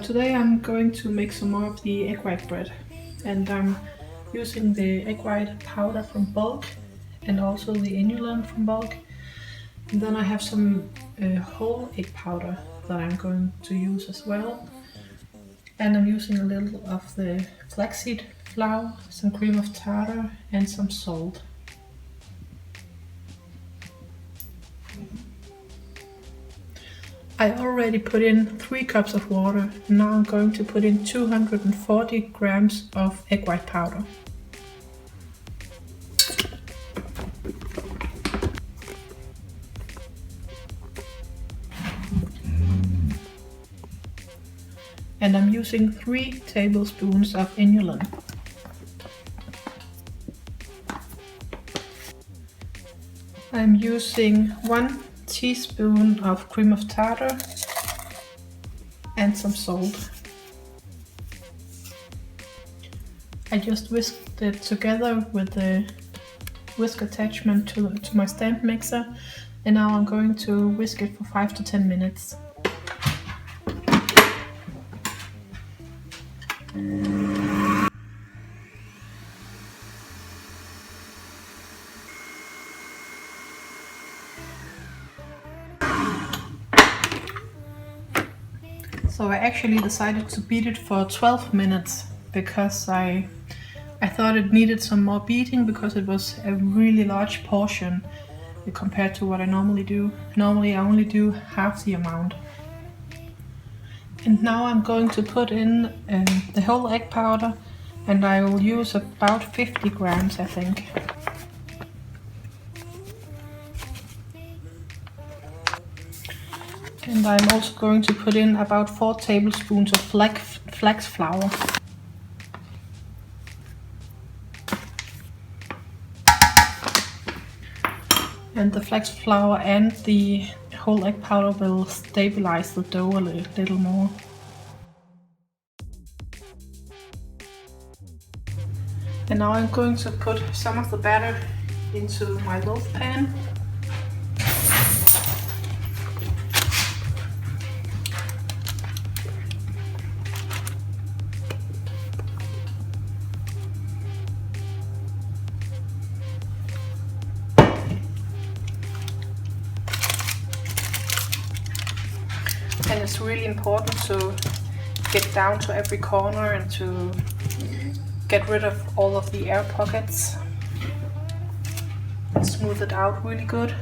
today I'm going to make some more of the egg white bread, and I'm using the egg white powder from bulk and also the inulin from bulk. And then I have some whole egg powder that I'm going to use as well. And I'm using a little of the flaxseed flour, some cream of tartar and some salt. I already put in 3 cups of water, and now I'm going to put in 240 grams of egg white powder. And I'm using 3 tablespoons of inulin. I'm using 1 teaspoon of cream of tartar and some salt. I just whisked it together with the whisk attachment to my stand mixer, and now I'm going to whisk it for 5 to 10 minutes. So I actually decided to beat it for 12 minutes because I thought it needed some more beating because it was a really large portion compared to what I normally do. Normally I only do half the amount. And now I'm going to put in the whole egg powder, and I will use about 50 grams, I think. And I'm also going to put in about 4 tablespoons of flax flour. And the flax flour and the whole egg powder will stabilize the dough a little more. And now I'm going to put some of the batter into my loaf pan. And it's really important to get down to every corner and to get rid of all of the air pockets and smooth it out really good.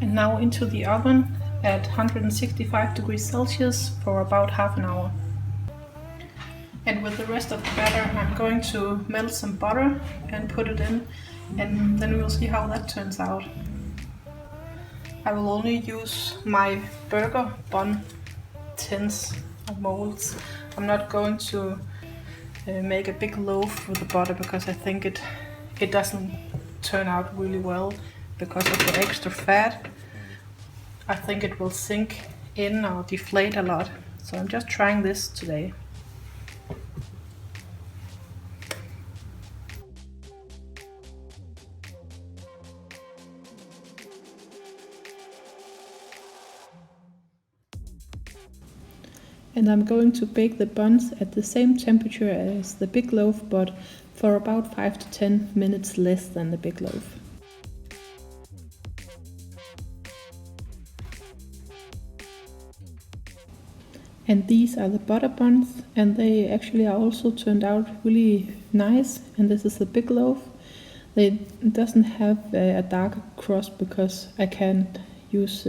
And now into the oven at 165 degrees Celsius for about half an hour. And with the rest of the batter I'm going to melt some butter and put it in, and then we'll see how that turns out. I will only use my burger bun tins or molds. I'm not going to make a big loaf with the butter because I think it doesn't turn out really well because of the extra fat. I think it will sink in or deflate a lot, so I'm just trying this today. And I'm going to bake the buns at the same temperature as the big loaf, but for about 5 to 10 minutes less than the big loaf. And these are the butterbuns, and they actually are also turned out really nice. And this is the big loaf. It doesn't have a darker crust because I can't use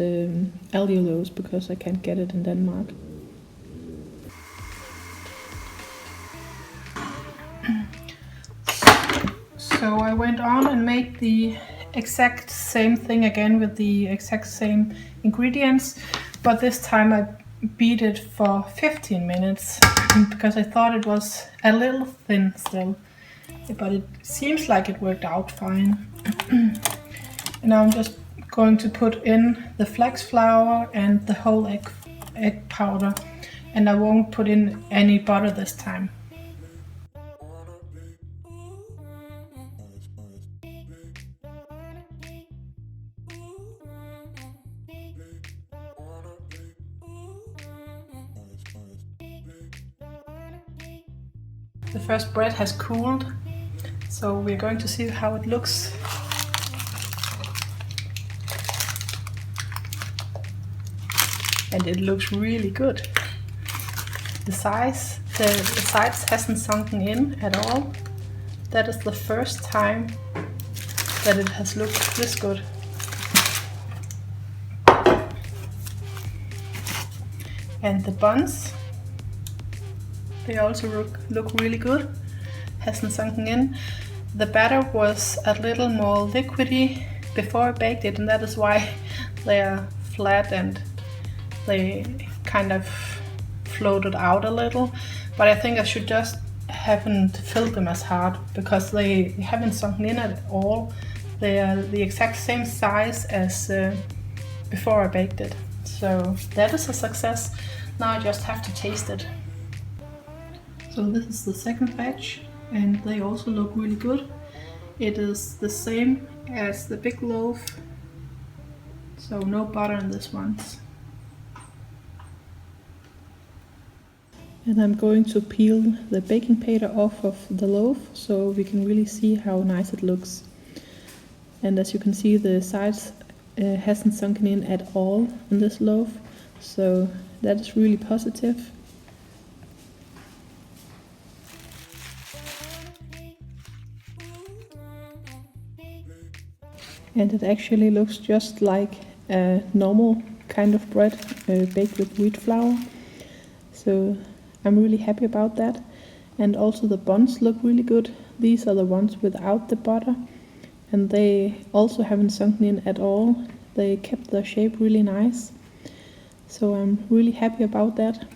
allulose because I can't get it in Denmark. So I went on and made the exact same thing again with the exact same ingredients, but this time I beat it for 15 minutes because I thought it was a little thin still, but it seems like it worked out fine. And now I'm just going to put in the flax flour and the whole egg powder, and I won't put in any butter this time. The first bread has cooled, so we're going to see how it looks. And it looks really good. The sides hasn't sunken in at all. That is the first time that it has looked this good. And the buns, they also look really good. Hasn't sunken in. The batter was a little more liquidy before I baked it, and that is why they are flat and they kind of floated out a little. But I think I should just haven't filled them as hard because they haven't sunken in at all. They are the exact same size as before I baked it. So that is a success. Now I just have to taste it. So this is the second batch, and they also look really good. It is the same as the big loaf, so no butter in this one. And I'm going to peel the baking powder off of the loaf so we can really see how nice it looks. And as you can see, the sides hasn't sunken in at all in this loaf, so that is really positive. And it actually looks just like a normal kind of bread baked with wheat flour. So I'm really happy about that. And also the buns look really good. These are the ones without the butter, and they also haven't sunken in at all. They kept their shape really nice. So I'm really happy about that.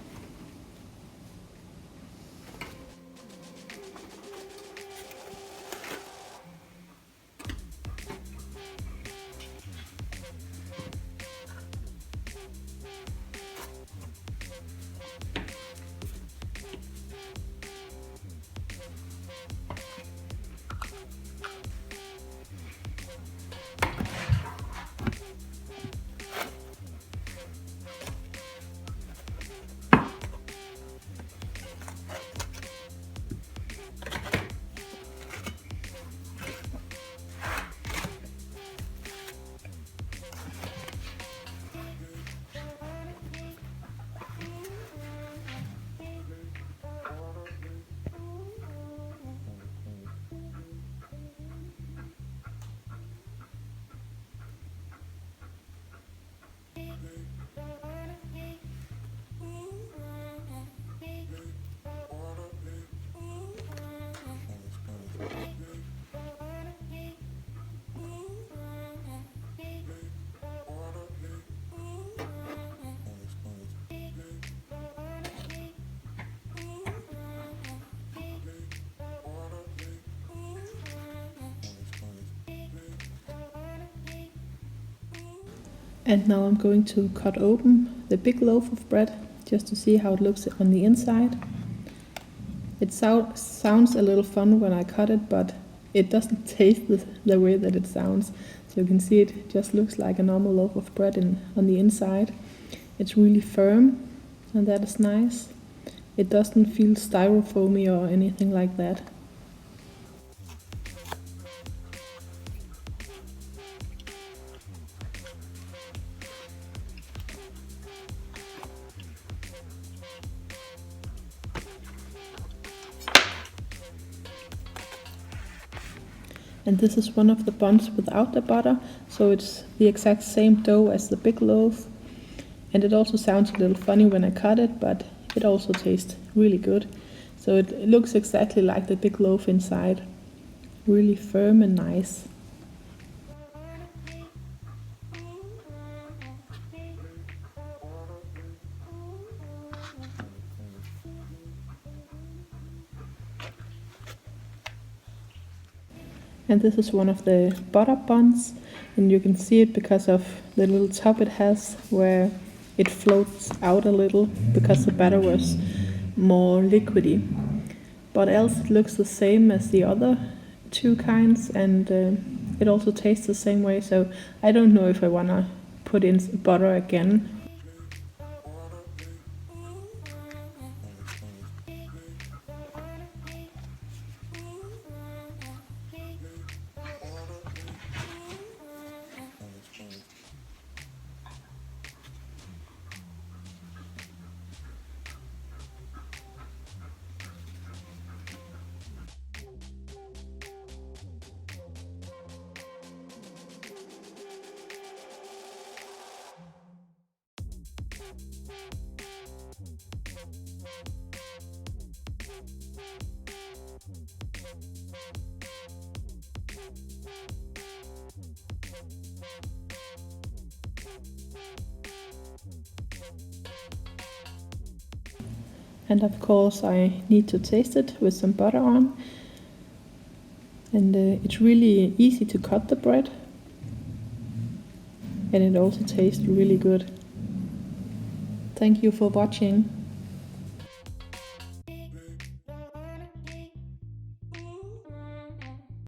And now I'm going to cut open the big loaf of bread just to see how it looks on the inside. It sounds a little fun when I cut it, but it doesn't taste the way that it sounds. So you can see it just looks like a normal loaf of bread on the inside. It's really firm, and that is nice. It doesn't feel styrofoamy or anything like that. And this is one of the buns without the butter, so it's the exact same dough as the big loaf. And it also sounds a little funny when I cut it, but it also tastes really good. So it looks exactly like the big loaf inside. Really firm and nice. And this is one of the butterbuns, and you can see it because of the little top it has where it floats out a little because the batter was more liquidy. But else it looks the same as the other two kinds, and it also tastes the same way, so I don't know if I wanna put in butter again. And of course I need to taste it with some butter on. And it's really easy to cut the bread. And it also tastes really good. Thank you for watching.